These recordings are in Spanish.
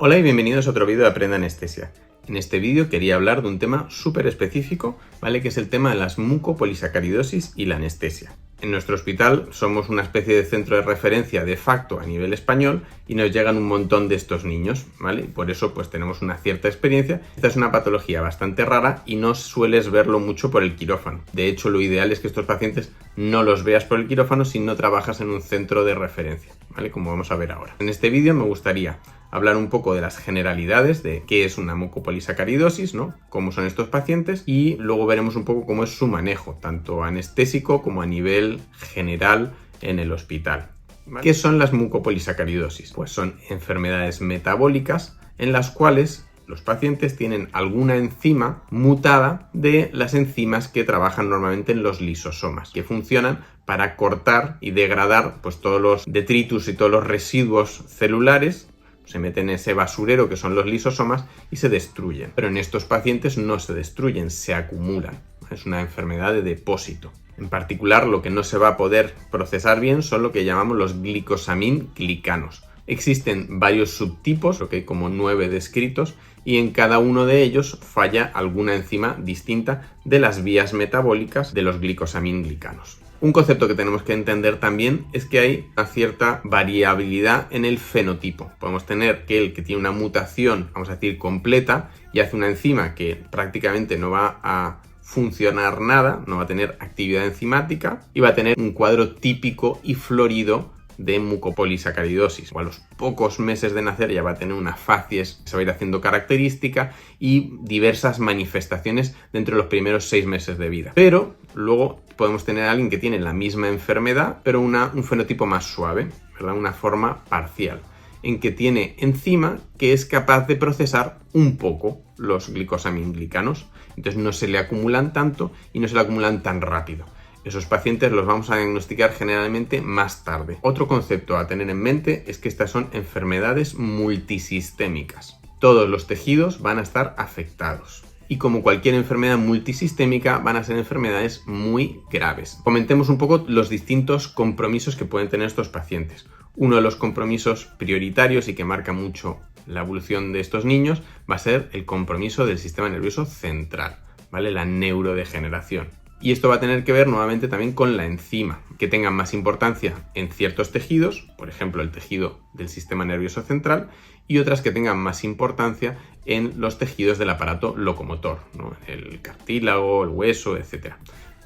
Hola y bienvenidos a otro vídeo de Aprende Anestesia. En este vídeo quería hablar de un tema súper específico, ¿vale? Que es el tema de las mucopolisacaridosis y la anestesia. En nuestro hospital somos una especie de centro de referencia de facto a nivel español y nos llegan un montón de estos niños, ¿vale? Y por eso pues tenemos una cierta experiencia. Esta es una patología bastante rara y no sueles verlo mucho por el quirófano. De hecho, lo ideal es que estos pacientes no los veas por el quirófano si no trabajas en un centro de referencia, ¿vale? Como vamos a ver ahora. En este vídeo me gustaría hablar un poco de las generalidades de qué es una mucopolisacaridosis, ¿no? Cómo son estos pacientes y luego veremos un poco cómo es su manejo, tanto anestésico como a nivel general en el hospital. ¿Vale? ¿Qué son las mucopolisacaridosis? Pues son enfermedades metabólicas en las cuales los pacientes tienen alguna enzima mutada de las enzimas que trabajan normalmente en los lisosomas, que funcionan para cortar y degradar pues todos los detritus y todos los residuos celulares. Se meten en ese basurero que son los lisosomas y se destruyen. Pero en estos pacientes no se destruyen, se acumulan. Es una enfermedad de depósito. En particular, lo que no se va a poder procesar bien son lo que llamamos los glicosamínglicanos. Existen varios subtipos, lo que hay como 9 descritos, y en cada uno de ellos falla alguna enzima distinta de las vías metabólicas de los glicosamínglicanos. Un concepto que tenemos que entender también es que hay una cierta variabilidad en el fenotipo. Podemos tener que el que tiene una mutación, vamos a decir, completa y hace una enzima que prácticamente no va a funcionar nada, no va a tener actividad enzimática y va a tener un cuadro típico y florido de mucopolisacaridosis. O a los pocos meses de nacer ya va a tener una facies, se va a ir haciendo característica y diversas manifestaciones dentro de los primeros 6 meses de vida. Pero luego podemos tener a alguien que tiene la misma enfermedad, pero un fenotipo más suave, ¿verdad? Una forma parcial, en que tiene enzima que es capaz de procesar un poco los glicosamínglicanos. Entonces no se le acumulan tanto y no se le acumulan tan rápido. Esos pacientes los vamos a diagnosticar generalmente más tarde. Otro concepto a tener en mente es que estas son enfermedades multisistémicas. Todos los tejidos van a estar afectados. Y como cualquier enfermedad multisistémica, van a ser enfermedades muy graves. Comentemos un poco los distintos compromisos que pueden tener estos pacientes. Uno de los compromisos prioritarios y que marca mucho la evolución de estos niños va a ser el compromiso del sistema nervioso central, ¿vale? La neurodegeneración. Y esto va a tener que ver nuevamente también con la enzima, que tengan más importancia en ciertos tejidos, por ejemplo el tejido del sistema nervioso central, y otras que tengan más importancia en los tejidos del aparato locomotor, ¿no? El cartílago, el hueso, etc.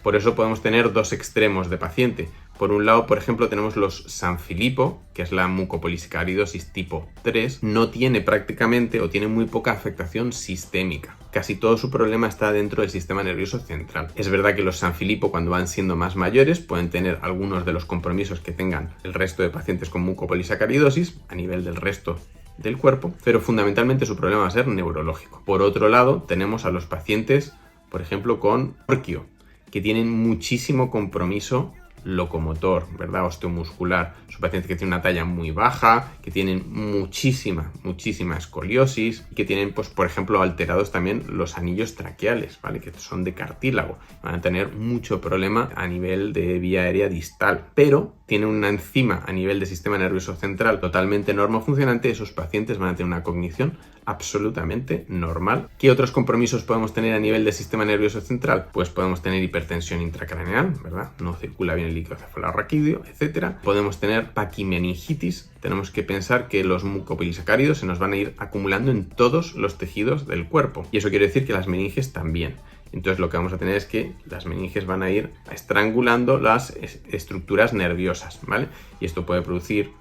Por eso podemos tener dos extremos de paciente. Por un lado, por ejemplo, tenemos los Sanfilippo, que es la mucopolisacaridosis tipo 3. No tiene prácticamente o tiene muy poca afectación sistémica. Casi todo su problema está dentro del sistema nervioso central. Es verdad que los Sanfilippo, cuando van siendo más mayores, pueden tener algunos de los compromisos que tengan el resto de pacientes con mucopolisacaridosis a nivel del resto del cuerpo, pero fundamentalmente su problema va a ser neurológico. Por otro lado, tenemos a los pacientes, por ejemplo, con Burkitt, que tienen muchísimo compromiso locomotor, ¿verdad? Osteomuscular. Son pacientes que tienen una talla muy baja, que tienen muchísima escoliosis y que tienen, pues, por ejemplo, alterados también los anillos traqueales, ¿vale? Que son de cartílago. Van a tener mucho problema a nivel de vía aérea distal, pero tienen una enzima a nivel del sistema nervioso central totalmente normofuncionante. Esos pacientes van a tener una cognición absolutamente normal. ¿Qué otros compromisos podemos tener a nivel del sistema nervioso central? Pues podemos tener hipertensión intracraneal, ¿verdad? No circula bien el líquido cefalorraquídeo, etc. Podemos tener paquimeningitis. Tenemos que pensar que los mucopolisacáridos se nos van a ir acumulando en todos los tejidos del cuerpo. Y eso quiere decir que las meninges también. Entonces lo que vamos a tener es que las meninges van a ir estrangulando las estructuras nerviosas, ¿vale? Y esto puede producir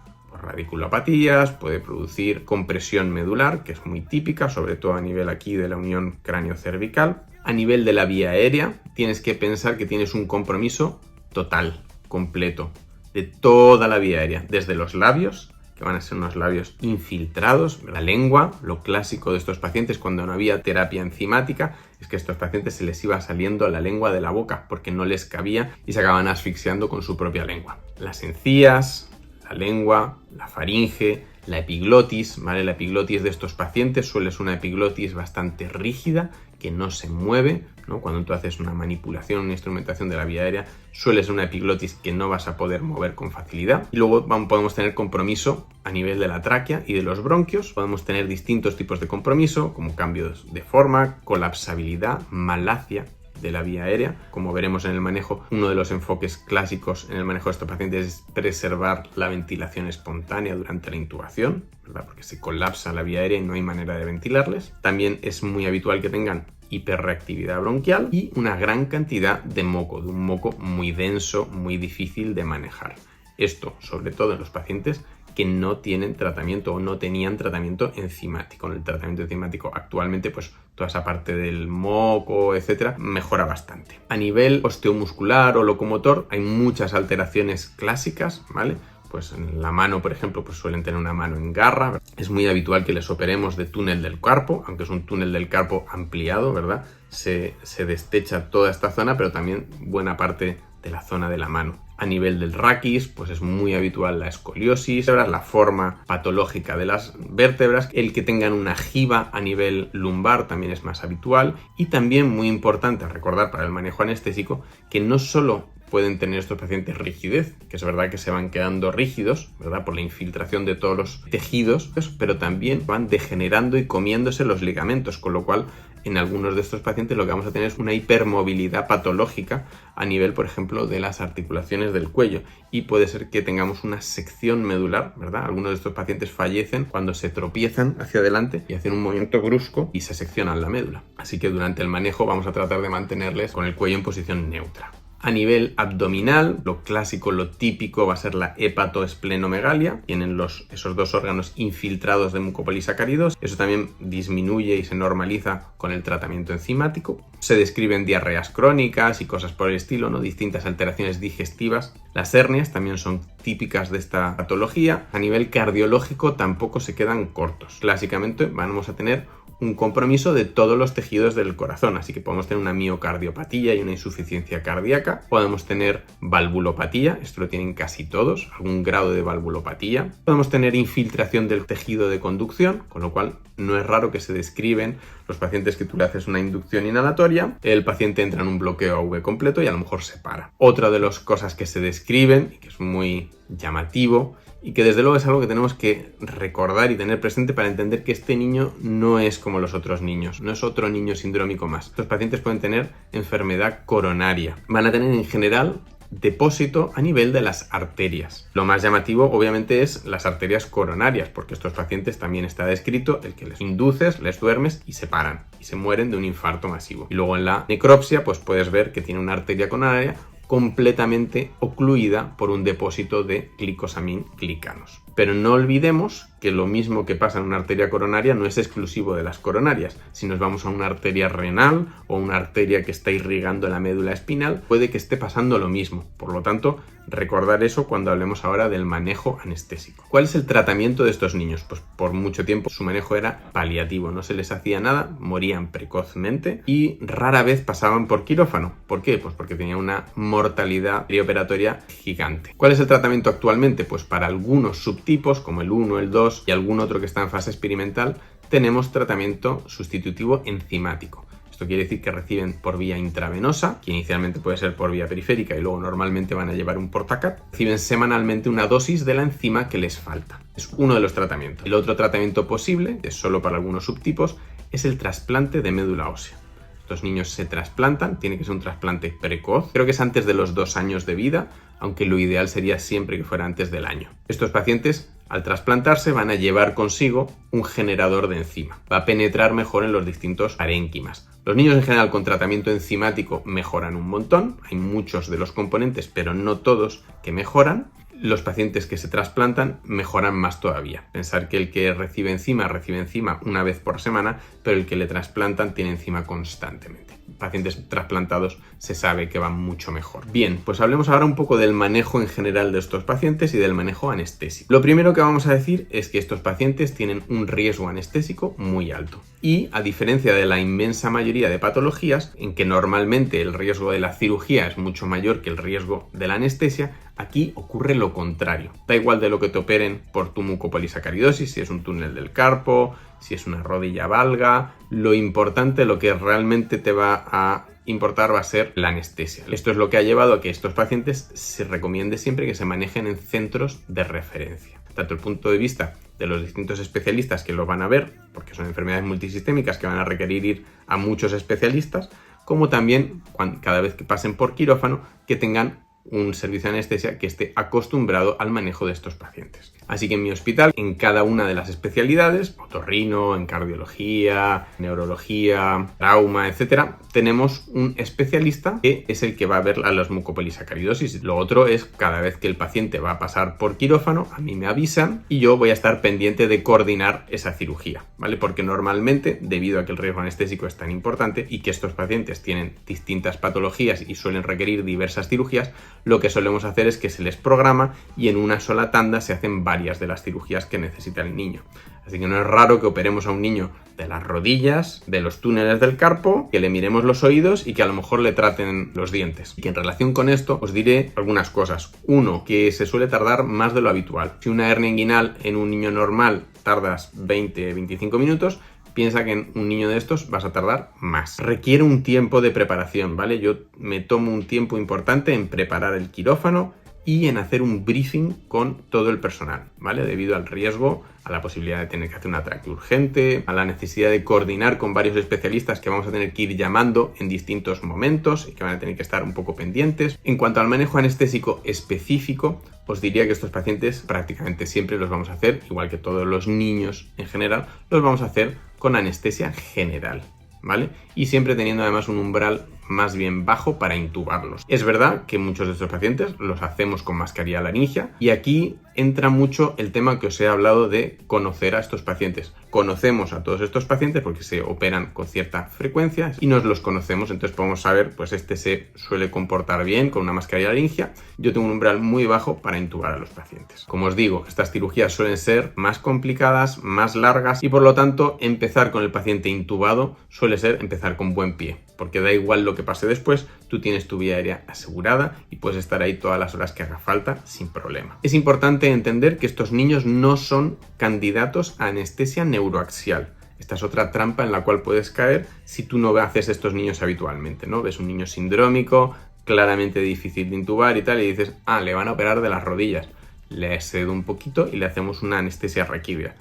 radiculopatías, puede producir compresión medular, que es muy típica, sobre todo a nivel aquí de la unión cráneo-cervical. A nivel de la vía aérea, tienes que pensar que tienes un compromiso total, completo, de toda la vía aérea, desde los labios, que van a ser unos labios infiltrados, la lengua. Lo clásico de estos pacientes cuando no había terapia enzimática es que a estos pacientes se les iba saliendo la lengua de la boca porque no les cabía y se acaban asfixiando con su propia lengua. Las encías, la lengua, la faringe, la epiglotis, ¿vale? La epiglotis de estos pacientes suele ser una epiglotis bastante rígida, que no se mueve, ¿no? Cuando tú haces una manipulación, una instrumentación de la vía aérea, suele ser una epiglotis que no vas a poder mover con facilidad. Y luego podemos tener compromiso a nivel de la tráquea y de los bronquios. Podemos tener distintos tipos de compromiso, como cambios de forma, colapsabilidad, malacia de la vía aérea. Como veremos en el manejo, uno de los enfoques clásicos en el manejo de estos pacientes es preservar la ventilación espontánea durante la intubación, ¿verdad? Porque se colapsa la vía aérea y no hay manera de ventilarles. También es muy habitual que tengan hiperreactividad bronquial y una gran cantidad de moco, de un moco muy denso, muy difícil de manejar. Esto, sobre todo en los pacientes que no tienen tratamiento o no tenían tratamiento enzimático. En el tratamiento enzimático actualmente, pues toda esa parte del moco, etcétera, mejora bastante. A nivel osteomuscular o locomotor hay muchas alteraciones clásicas, ¿vale? Pues en la mano, por ejemplo, pues suelen tener una mano en garra. Es muy habitual que les operemos de túnel del carpo, aunque es un túnel del carpo ampliado, ¿verdad? Se destecha toda esta zona, pero también buena parte de la zona de la mano. A nivel del raquis, pues es muy habitual la escoliosis, la forma patológica de las vértebras, el que tengan una jiba a nivel lumbar también es más habitual, y también muy importante recordar para el manejo anestésico que no solo pueden tener estos pacientes rigidez, que es verdad que se van quedando rígidos, ¿verdad? Por la infiltración de todos los tejidos, pero también van degenerando y comiéndose los ligamentos, con lo cual en algunos de estos pacientes lo que vamos a tener es una hipermovilidad patológica a nivel, por ejemplo, de las articulaciones del cuello, y puede ser que tengamos una sección medular, ¿verdad? Algunos de estos pacientes fallecen cuando se tropiezan hacia adelante y hacen un movimiento brusco y se seccionan la médula. Así que durante el manejo vamos a tratar de mantenerles con el cuello en posición neutra. A nivel abdominal, lo clásico, lo típico va a ser la hepatoesplenomegalia. Tienen esos dos órganos infiltrados de mucopolisacáridos. Eso también disminuye y se normaliza con el tratamiento enzimático. Se describen diarreas crónicas y cosas por el estilo, ¿no? Distintas alteraciones digestivas. Las hernias también son típicas de esta patología. A nivel cardiológico tampoco se quedan cortos. Clásicamente vamos a tener un compromiso de todos los tejidos del corazón, así que podemos tener una miocardiopatía y una insuficiencia cardíaca, podemos tener valvulopatía, esto lo tienen casi todos, algún grado de valvulopatía, podemos tener infiltración del tejido de conducción, con lo cual no es raro que se describen los pacientes que tú le haces una inducción inhalatoria, el paciente entra en un bloqueo AV completo y a lo mejor se para. Otra de las cosas que se describen, y que es muy llamativo, y que desde luego es algo que tenemos que recordar y tener presente para entender que este niño no es como los otros niños, no es otro niño sindrómico más. Estos pacientes pueden tener enfermedad coronaria. Van a tener en general depósito a nivel de las arterias. Lo más llamativo obviamente es las arterias coronarias, porque estos pacientes también está descrito el que les induces, les duermes y se paran y se mueren de un infarto masivo. Y luego en la necropsia pues puedes ver que tiene una arteria coronaria completamente ocluida por un depósito de glicosamínglicanos. Pero no olvidemos que lo mismo que pasa en una arteria coronaria no es exclusivo de las coronarias. Si nos vamos a una arteria renal o una arteria que está irrigando la médula espinal, puede que esté pasando lo mismo. Por lo tanto, recordar eso cuando hablemos ahora del manejo anestésico. ¿Cuál es el tratamiento de estos niños? Pues por mucho tiempo su manejo era paliativo, no se les hacía nada, morían precozmente y rara vez pasaban por quirófano. ¿Por qué? Pues porque tenían una mortalidad perioperatoria gigante. ¿Cuál es el tratamiento actualmente? Pues para algunos subtipos como el 1, el 2 y algún otro que está en fase experimental, tenemos tratamiento sustitutivo enzimático. Esto quiere decir que reciben por vía intravenosa, que inicialmente puede ser por vía periférica y luego normalmente van a llevar un portacat. Reciben semanalmente una dosis de la enzima que les falta. Es uno de los tratamientos. El otro tratamiento posible, que es solo para algunos subtipos, es el trasplante de médula ósea. Estos niños se trasplantan, tiene que ser un trasplante precoz, creo que es antes de los 2 años de vida, aunque lo ideal sería siempre que fuera antes del año. Estos pacientes, al trasplantarse, van a llevar consigo un generador de enzima. Va a penetrar mejor en los distintos parénquimas. Los niños en general con tratamiento enzimático mejoran un montón, hay muchos de los componentes, pero no todos que mejoran. Los pacientes que se trasplantan mejoran más todavía. Pensar que el que recibe enzima una vez por semana, pero el que le trasplantan tiene enzima constantemente. Pacientes trasplantados se sabe que van mucho mejor. Bien, pues hablemos ahora un poco del manejo en general de estos pacientes y del manejo anestésico. Lo primero que vamos a decir es que estos pacientes tienen un riesgo anestésico muy alto. Y a diferencia de la inmensa mayoría de patologías, en que normalmente el riesgo de la cirugía es mucho mayor que el riesgo de la anestesia, aquí ocurre lo contrario. Da igual de lo que te operen por tu mucopolisacaridosis, si es un túnel del carpo, si es una rodilla valga, lo importante, lo que realmente te va a importar va a ser la anestesia. Esto es lo que ha llevado a que estos pacientes se recomiende siempre que se manejen en centros de referencia. Tanto el punto de vista de los distintos especialistas que los van a ver, porque son enfermedades multisistémicas que van a requerir ir a muchos especialistas, como también cada vez que pasen por quirófano, que tengan un servicio de anestesia que esté acostumbrado al manejo de estos pacientes. Así que en mi hospital, en cada una de las especialidades, otorrino, en cardiología, neurología, trauma, etcétera, tenemos un especialista que es el que va a ver a las mucopolisacaridosis. Lo otro es cada vez que el paciente va a pasar por quirófano, a mí me avisan y yo voy a estar pendiente de coordinar esa cirugía, ¿vale? Porque normalmente, debido a que el riesgo anestésico es tan importante y que estos pacientes tienen distintas patologías y suelen requerir diversas cirugías, lo que solemos hacer es que se les programa y en una sola tanda se hacen varias de las cirugías que necesita el niño. Así que no es raro que operemos a un niño de las rodillas, de los túneles del carpo, que le miremos los oídos y que a lo mejor le traten los dientes. Y en relación con esto os diré algunas cosas. Uno, que se suele tardar más de lo habitual. Si una hernia inguinal en un niño normal tardas 20-25 minutos, piensa que en un niño de estos vas a tardar más. Requiere un tiempo de preparación, ¿vale? Yo me tomo un tiempo importante en preparar el quirófano y en hacer un briefing con todo el personal, ¿vale? Debido al riesgo, a la posibilidad de tener que hacer una tracte urgente, a la necesidad de coordinar con varios especialistas que vamos a tener que ir llamando en distintos momentos y que van a tener que estar un poco pendientes. En cuanto al manejo anestésico específico, os diría que estos pacientes prácticamente siempre los vamos a hacer, igual que todos los niños en general, los vamos a hacer con anestesia general, ¿vale? Y siempre teniendo además un umbral más bien bajo para intubarlos. Es verdad que muchos de estos pacientes los hacemos con mascarilla laringia y aquí entra mucho el tema que os he hablado de conocer a estos pacientes. Conocemos a todos estos pacientes porque se operan con cierta frecuencia y nos los conocemos, entonces podemos saber, pues este se suele comportar bien con una mascarilla laringia. Yo tengo un umbral muy bajo para intubar a los pacientes. Como os digo, estas cirugías suelen ser más complicadas, más largas y por lo tanto empezar con el paciente intubado suele ser empezar con buen pie, porque da igual lo que pase después, tú tienes tu vía aérea asegurada y puedes estar ahí todas las horas que haga falta sin problema. Es importante entender que estos niños no son candidatos a anestesia neuroaxial. Esta es otra trampa en la cual puedes caer si tú no haces estos niños habitualmente, ¿no? Ves un niño sindrómico, claramente difícil de intubar y tal, y dices, le van a operar de las rodillas. Le excedo un poquito y le hacemos una anestesia raquídea.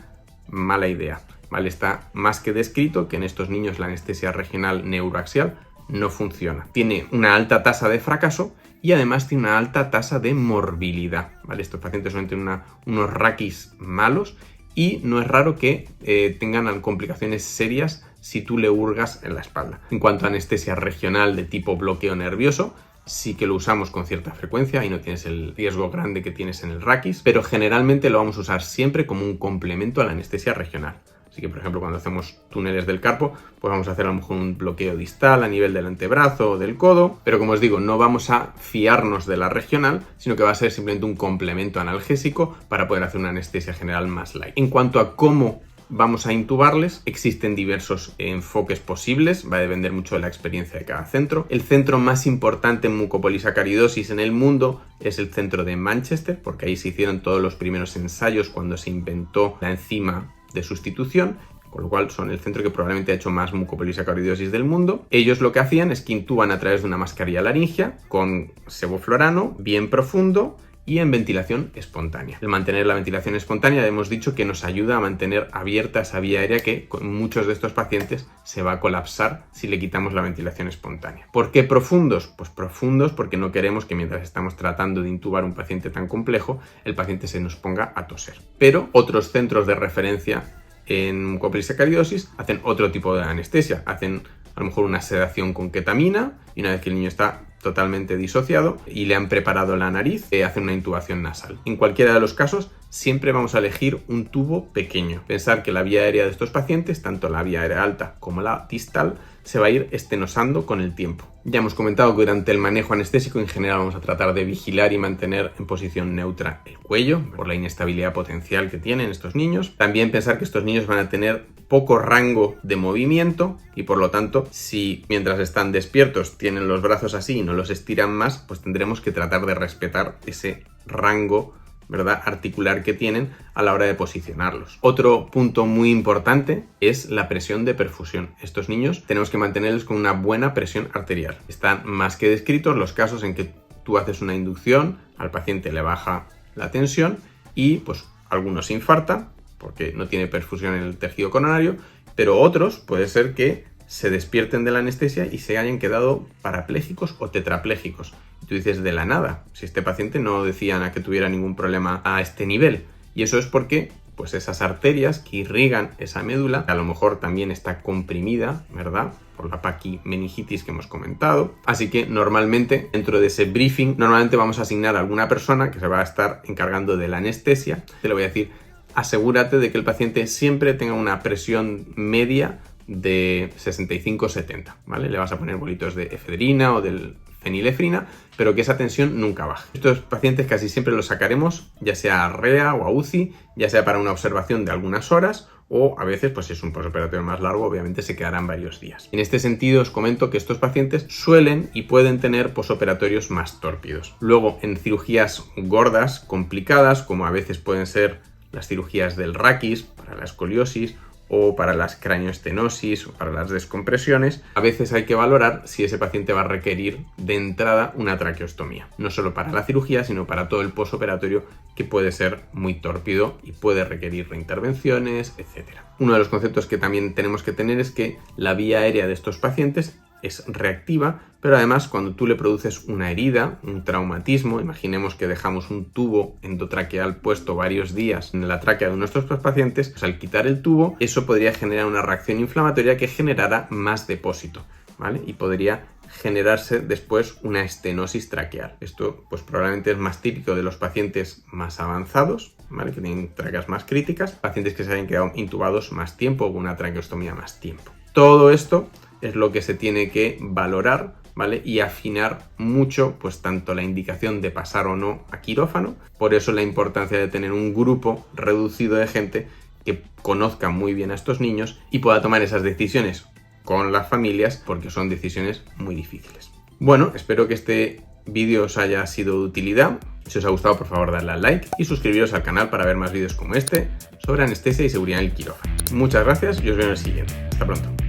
Mala idea, ¿vale? Está más que descrito que en estos niños la anestesia regional neuroaxial no funciona. Tiene una alta tasa de fracaso y además tiene una alta tasa de morbilidad, ¿vale? Estos pacientes suelen tener unos raquis malos y no es raro que tengan complicaciones serias si tú le hurgas en la espalda. En cuanto a anestesia regional de tipo bloqueo nervioso, sí que lo usamos con cierta frecuencia y no tienes el riesgo grande que tienes en el raquis, pero generalmente lo vamos a usar siempre como un complemento a la anestesia regional. Así que, por ejemplo, cuando hacemos túneles del carpo, pues vamos a hacer a lo mejor un bloqueo distal a nivel del antebrazo o del codo, pero como os digo, no vamos a fiarnos de la regional, sino que va a ser simplemente un complemento analgésico para poder hacer una anestesia general más light. En cuanto a cómo vamos a intubarles, existen diversos enfoques posibles, va a depender mucho de la experiencia de cada centro. El centro más importante en mucopolisacaridosis en el mundo es el centro de Manchester, porque ahí se hicieron todos los primeros ensayos cuando se inventó la enzima de sustitución, con lo cual son el centro que probablemente ha hecho más mucopolisacaridosis del mundo. Ellos lo que hacían es que intuban a través de una mascarilla laringia con sevoflurano bien profundo y en ventilación espontánea. El mantener la ventilación espontánea hemos dicho que nos ayuda a mantener abierta esa vía aérea que con muchos de estos pacientes se va a colapsar si le quitamos la ventilación espontánea. ¿Por qué profundos? Pues profundos porque no queremos que mientras estamos tratando de intubar un paciente tan complejo, el paciente se nos ponga a toser. Pero otros centros de referencia en mucopolisacaridosis hacen otro tipo de anestesia, hacen a lo mejor una sedación con ketamina y una vez que el niño está totalmente disociado y le han preparado la nariz, hacen una intubación nasal. En cualquiera de los casos, siempre vamos a elegir un tubo pequeño. Pensar que la vía aérea de estos pacientes, tanto la vía aérea alta como la distal, se va a ir estenosando con el tiempo. Ya hemos comentado que durante el manejo anestésico en general vamos a tratar de vigilar y mantener en posición neutra el cuello por la inestabilidad potencial que tienen estos niños. También pensar que estos niños van a tener poco rango de movimiento y por lo tanto si mientras están despiertos tienen los brazos así y no los estiran más, pues tendremos que tratar de respetar ese rango ¿verdad?, articular que tienen a la hora de posicionarlos. Otro punto muy importante es la presión de perfusión. Estos niños tenemos que mantenerlos con una buena presión arterial. Están más que descritos los casos en que tú haces una inducción, al paciente le baja la tensión y pues algunos se infartan porque no tiene perfusión en el tejido coronario, pero otros puede ser que se despierten de la anestesia y se hayan quedado parapléjicos o tetraplégicos. Y tú dices, de la nada, si este paciente no decían a que tuviera ningún problema a este nivel. Y eso es porque pues esas arterias que irrigan esa médula, a lo mejor también está comprimida, ¿verdad?, por la paquimeningitis que hemos comentado. Así que normalmente, dentro de ese briefing, normalmente vamos a asignar a alguna persona que se va a estar encargando de la anestesia. Te lo voy a decir, asegúrate de que el paciente siempre tenga una presión media de 65-70, ¿vale? Le vas a poner bolitos de efedrina o de fenilefrina, pero que esa tensión nunca baje. Estos pacientes casi siempre los sacaremos, ya sea a REA o a UCI, ya sea para una observación de algunas horas, o a veces, pues si es un postoperatorio más largo, obviamente se quedarán varios días. En este sentido, os comento que estos pacientes suelen y pueden tener posoperatorios más tórpidos. Luego, en cirugías gordas, complicadas, como a veces pueden ser las cirugías del raquis, para la escoliosis, o para las craneoestenosis o para las descompresiones, a veces hay que valorar si ese paciente va a requerir de entrada una traqueostomía. No solo para la cirugía, sino para todo el postoperatorio, que puede ser muy tórpido y puede requerir reintervenciones, etc. Uno de los conceptos que también tenemos que tener es que la vía aérea de estos pacientes es reactiva, pero además cuando tú le produces una herida, un traumatismo, imaginemos que dejamos un tubo endotraqueal puesto varios días en la tráquea de nuestros pacientes, pues al quitar el tubo, eso podría generar una reacción inflamatoria que generara más depósito, ¿vale? Y podría generarse después una estenosis traqueal. Esto pues probablemente es más típico de los pacientes más avanzados, ¿vale?, que tienen tráqueas más críticas, pacientes que se hayan quedado intubados más tiempo o con una traqueostomía más tiempo. Todo esto es lo que se tiene que valorar, ¿vale?, y afinar mucho, pues tanto la indicación de pasar o no a quirófano. Por eso la importancia de tener un grupo reducido de gente que conozca muy bien a estos niños y pueda tomar esas decisiones con las familias, porque son decisiones muy difíciles. Bueno, espero que este vídeo os haya sido de utilidad. Si os ha gustado, por favor, dadle al like y suscribiros al canal para ver más vídeos como este sobre anestesia y seguridad en el quirófano. Muchas gracias y os veo en el siguiente. Hasta pronto.